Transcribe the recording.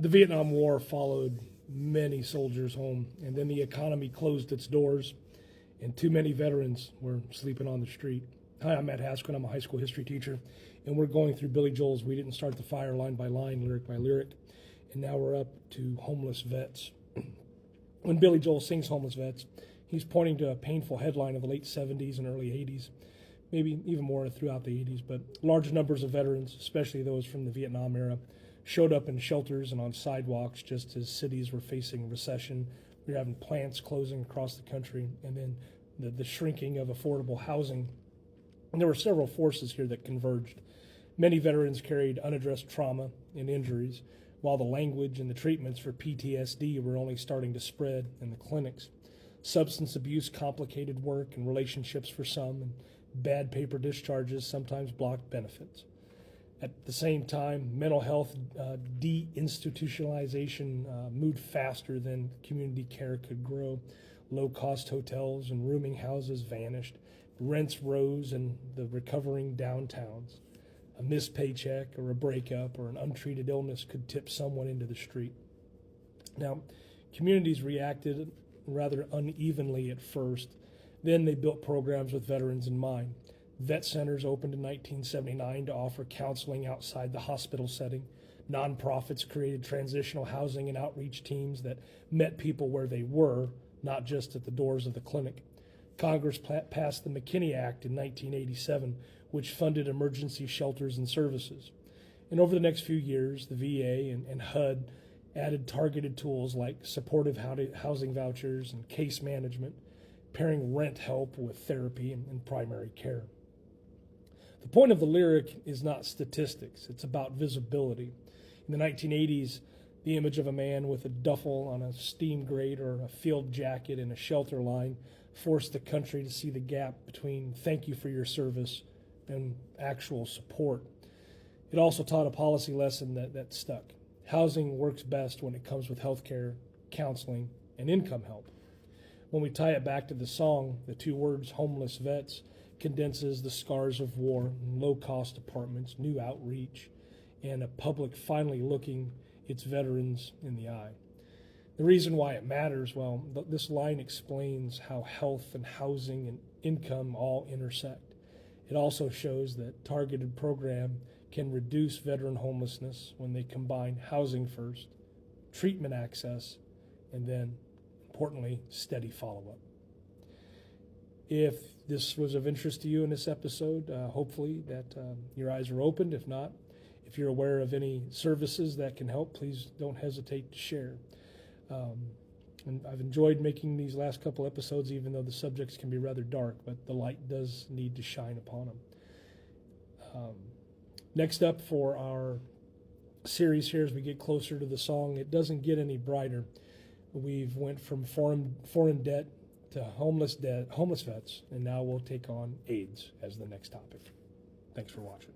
The Vietnam War followed many soldiers home, and then the economy closed its doors, and too many veterans were sleeping on the street. Hi, I'm Matt Haskell. I'm a high school history teacher, and we're going through Billy Joel's "We Didn't Start the Fire" line by line, lyric by lyric, and now we're up to homeless vets. When Billy Joel sings homeless vets, he's pointing to a painful headline of the late 70s and early 80s, maybe even more throughout the 80s, but large numbers of veterans, especially those from the Vietnam era, showed up in shelters and on sidewalks just as cities were facing recession. We were having plants closing across the country, and then the shrinking of affordable housing. And there were several forces here that converged. Many veterans carried unaddressed trauma and injuries, while the language and the treatments for PTSD were only starting to spread in the clinics. Substance abuse complicated work and relationships for some, and bad paper discharges sometimes blocked benefits. At the same time, mental health deinstitutionalization moved faster than community care could grow. Low-cost hotels and rooming houses vanished. Rents rose in the recovering downtowns. A missed paycheck or a breakup or an untreated illness could tip someone into the street. Now, communities reacted rather unevenly at first. Then they built programs with veterans in mind. Vet centers opened in 1979 to offer counseling outside the hospital setting. Nonprofits created transitional housing and outreach teams that met people where they were, not just at the doors of the clinic. Congress passed the McKinney Act in 1987, which funded emergency shelters and services. And over the next few years, the VA and HUD added targeted tools like supportive housing vouchers and case management, pairing rent help with therapy and primary care. The point of the lyric is not statistics, it's about visibility. In the 1980s, the image of a man with a duffel on a steam grate or a field jacket in a shelter line forced the country to see the gap between "thank you for your service" and actual support. It also taught a policy lesson that stuck. Housing works best when it comes with health care, counseling, and income help. When we tie it back to the song, the two words "homeless vets" condenses the scars of war, low-cost apartments, new outreach, and a public finally looking its veterans in the eye. The reason why it matters, well, this line explains how health and housing and income all intersect. It also shows that targeted program can reduce veteran homelessness when they combine housing first, treatment access, and then, importantly, steady follow-up. If this was of interest to you in this episode, hopefully that your eyes are opened. If not, if you're aware of any services that can help, please don't hesitate to share. And I've enjoyed making these last couple episodes, even though the subjects can be rather dark, but the light does need to shine upon them. Next up for our series here, as we get closer to the song, it doesn't get any brighter. We've went from foreign debt to homeless vets, and now we'll take on AIDS as the next topic. Thanks for watching.